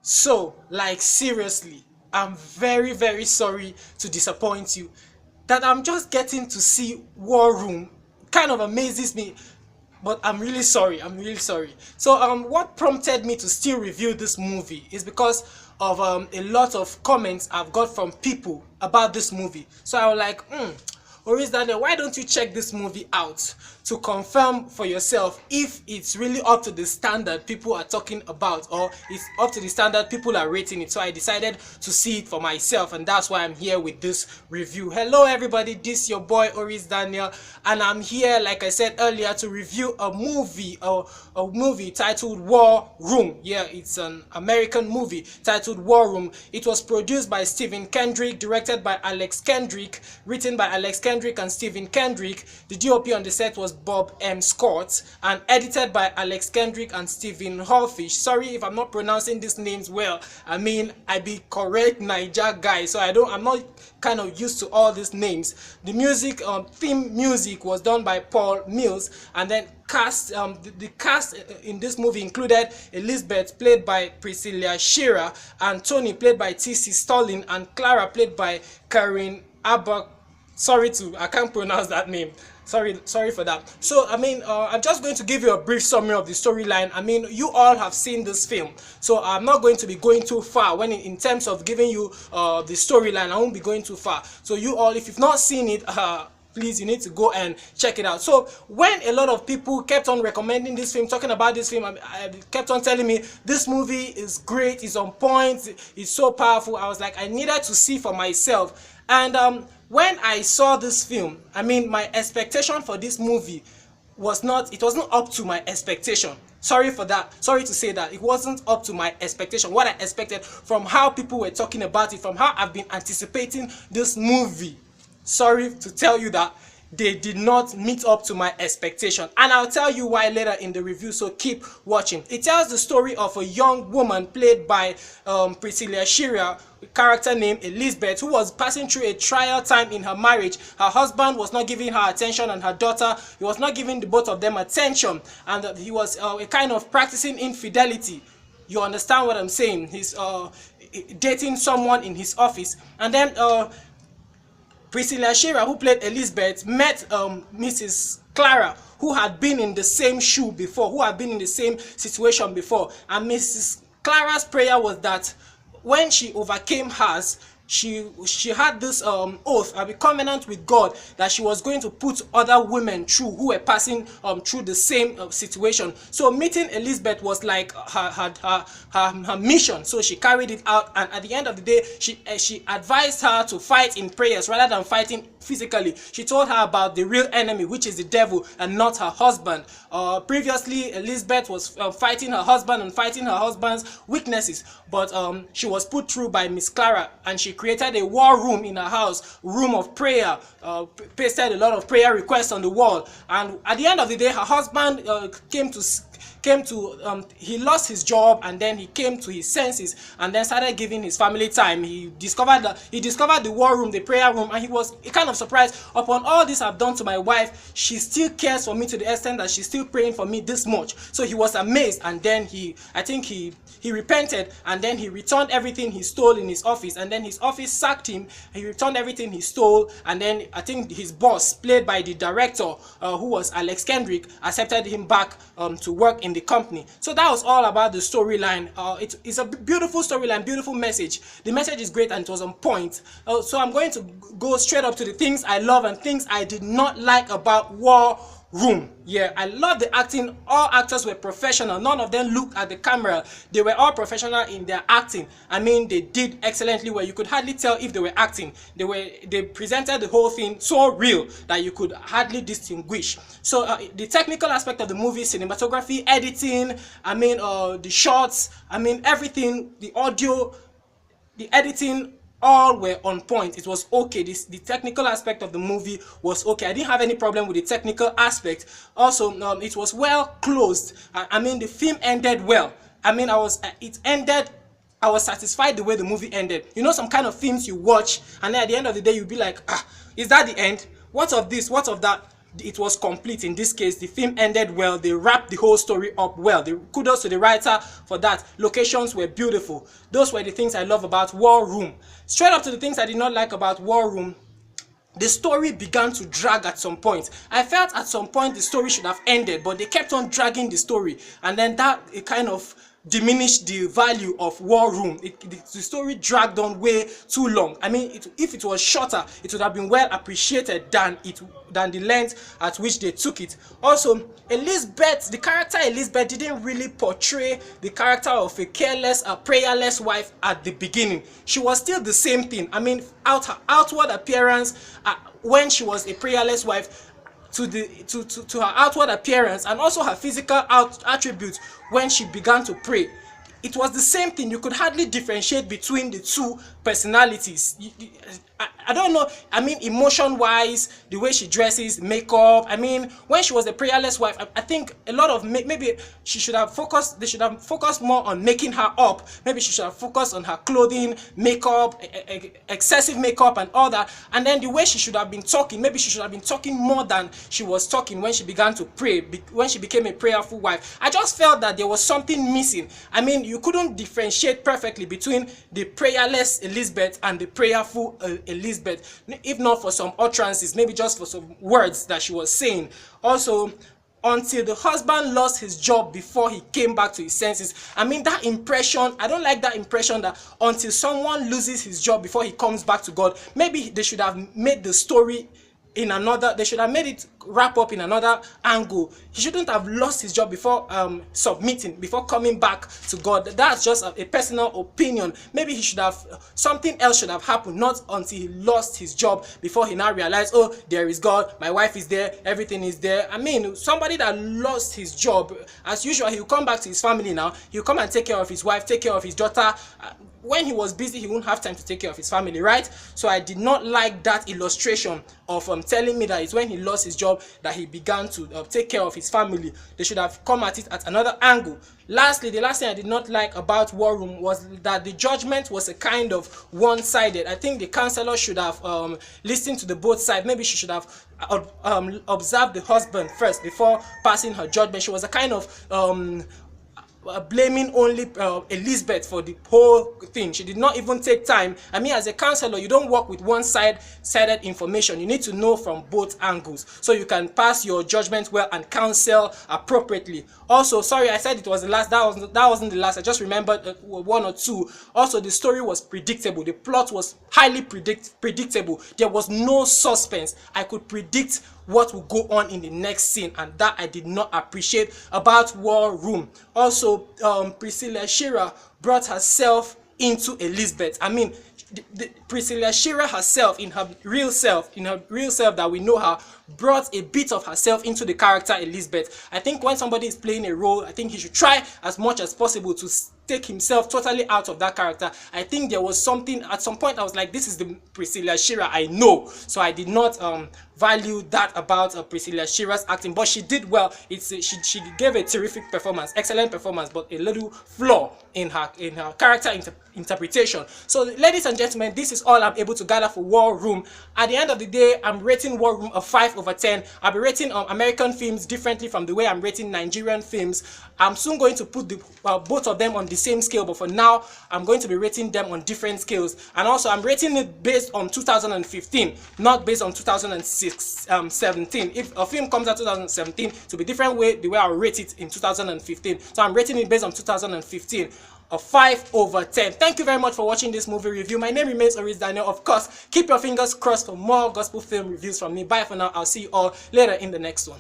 So, like, seriously, I'm very, very sorry to disappoint you. That I'm just getting to see War Room kind of amazes me. But I'm really sorry. I'm really sorry. So, what prompted me to still review this movie is because of a lot of comments I've got from people about this movie. So I was like, Maurice Daniel, why don't you check this movie out to confirm for yourself if it's really up to the standard people are talking about, or it's up to the standard people are rating it. So I decided to see it for myself, and that's why I'm here with this review. Hello everybody, this is your boy Maurice Daniel, and I'm here, like I said earlier, to review a movie titled War Room. Yeah, it's an American movie titled War Room. It was produced by Stephen Kendrick, directed by Alex Kendrick, written by Alex Kendrick and Stephen Kendrick. The DOP on the set was Bob M. Scott, and edited by Alex Kendrick and Stephen Hallfish. Sorry if I'm not pronouncing these names well. I mean, I be correct Niger guy, so I'm not kind of used to all these names. The music, theme music, was done by Paul Mills, and then the cast in this movie included Elizabeth, played by Priscilla Shearer, and Tony, played by T.C. Stalin, and Clara, played by Karen Abak. I can't pronounce that name. Sorry for that. So, I mean, I'm just going to give you a brief summary of the storyline. I mean, you all have seen this film, so I'm not going to be going too far when in terms of giving you the storyline. I won't be going too far. So you all, if you've not seen it, please, you need to go and check it out. So when a lot of people kept on recommending this film, talking about this film, I kept on telling me this movie is great, it's on point, it's so powerful, I was like, I needed to see for myself. And when I saw this film, I mean, my expectation for this movie was not up to my expectation. Sorry for that. Sorry to say that. It wasn't up to my expectation. What I expected from how people were talking about it, from how I've been anticipating this movie. Sorry to tell you that they did not meet up to my expectation, and I'll tell you why later in the review, so keep watching. It tells the story of a young woman played by Priscilla Shearer, character named Elizabeth, who was passing through a trial time in her marriage. Her husband was not giving her attention, and her daughter, he was not giving the both of them attention, and he was a kind of practicing infidelity. You understand what I'm saying? He's dating someone in his office, and then Priscilla Shearer, who played Elizabeth, met Mrs. Clara, who had been in the same shoe before, who had been in the same situation before. And Mrs. Clara's prayer was that when she overcame hers, she had this oath, a covenant with God, that she was going to put other women through who were passing through the same situation. So meeting Elizabeth was like her mission. So she carried it out, and at the end of the day, she advised her to fight in prayers rather than fighting physically. She told her about the real enemy, which is the devil, and not her husband. Previously, Elizabeth was fighting her husband and fighting her husband's weaknesses, but she was put through by Miss Clara, and she created a war room in her house, room of prayer, pasted a lot of prayer requests on the wall. And at the end of the day, her husband he lost his job, and then he came to his senses and then started giving his family time. He discovered the war room, the prayer room, and he was kind of surprised. Upon all this I've done to my wife, she still cares for me to the extent that she's still praying for me this much. So he was amazed, and then I think he repented, and then he returned everything he stole in his office, and then his office sacked him. He returned everything he stole, and then I think his boss, played by the director, who was Alex Kendrick, accepted him back to work in the company. So that was all about the storyline. It's a beautiful storyline, beautiful message. The message is great, and it was on point. So I'm going to go straight up to the things I love and things I did not like about War Room. Yeah, I love the acting. All actors were professional. None of them looked at the camera. They were all professional in their acting. I mean, they did excellently well. You could hardly tell if they were acting. They presented the whole thing so real that you could hardly distinguish. So the technical aspect of the movie, cinematography, editing, I mean, the shots, I mean, everything, the audio, the editing, all were on point. It was okay. The technical aspect of the movie was okay. I didn't have any problem with the technical aspect. Also, it was well closed. I mean, the film ended well. I mean, I was satisfied the way the movie ended. You know, some kind of films you watch, and then at the end of the day, you'll be like, is that the end? What of this? What of that? it was complete. In this case, the film ended well. They wrapped the whole story up well. Kudos to the writer for that. Locations were beautiful. Those were the things I love about War Room. Straight up to the things I did not like about War Room, the story began to drag at some point. I felt at some point the story should have ended, but they kept on dragging the story, and then that it kind of diminished the value of War Room. The story dragged on way too long. I mean, if it was shorter, it would have been well appreciated than the length at which they took it. Also, Elizabeth, the character Elizabeth didn't really portray the character of a careless, prayerless wife at the beginning. She was still the same thing. I mean, her outward appearance when she was a prayerless wife, to her outward appearance, and also her physical attributes when she began to pray, it was the same thing. You could hardly differentiate between the two personalities. I don't know. I mean, emotion-wise, the way she dresses, makeup. I mean, when she was a prayerless wife, I think a lot of maybe she should have focused. They should have focused more on making her up. Maybe she should have focused on her clothing, makeup, excessive makeup, and all that. And then the way she should have been talking, maybe she should have been talking more than she was talking when she began to pray. When she became a prayerful wife, I just felt that there was something missing. I mean, you couldn't differentiate perfectly between the prayerless Elizabeth and the prayerful Elizabeth, if not for some utterances, maybe just for some words that she was saying. Also, until the husband lost his job before he came back to his senses. I mean, that impression, I don't like that impression that until someone loses his job before he comes back to God. Maybe they should have made the story in another, they should have made it wrap up in another angle. He shouldn't have lost his job before submitting, before coming back to God. That's just a personal opinion. Maybe he should have, something else should have happened, not until he lost his job before he now realized, oh, there is God, my wife is there, everything is there. I mean, somebody that lost his job, as usual, he'll come back to his family now. He'll come and take care of his wife, take care of his daughter. When he was busy, he wouldn't have time to take care of his family, right? So I did not like that illustration of telling me that it's when he lost his job that he began to take care of his family. They should have come at it at another angle. Lastly, the last thing I did not like about War Room was that the judgment was a kind of one-sided. I think the counselor should have listened to the both sides. Maybe she should have observed the husband first before passing her judgment. She was a kind of blaming only Elizabeth for the whole thing. She did not even take time. I mean, as a counselor, you don't work with one-sided information. You need to know from both angles so you can pass your judgment well and counsel appropriately. Also, sorry, I said it was the last. That wasn't the last. I just remembered one or two. Also, the story was predictable. The plot was highly predictable. There was no suspense. I could predict what will go on in the next scene, and that I did not appreciate about War Room. Also, Priscilla Shearer brought herself into Elizabeth. I mean, Priscilla Shearer herself, in her real self that we know her, brought a bit of herself into the character Elizabeth. I think when somebody is playing a role, I think he should try as much as possible to take himself totally out of that character. I think there was something, at some point I was like, this is the Priscilla Shearer I know. So I did not value that about Priscilla Shearer's acting, but she did well. She gave a terrific performance, excellent performance, but a little flaw in her character interpretation. So ladies and gentlemen, this is all I'm able to gather for War Room. At the end of the day, I'm rating War Room a 5/10. I'll be rating American films differently from the way I'm rating Nigerian films. I'm soon going to put both of them on the same scale, but for now, I'm going to be rating them on different scales. And also, I'm rating it based on 2015, not based on 2017. If a film comes out 2017, it will be different way the way I'll rate it in 2015. So I'm rating it based on 2015. A 5/10. Thank you very much for watching this movie review. My name remains Oris Daniel. Of course, keep your fingers crossed for more gospel film reviews from me. Bye for now. I'll see you all later in the next one.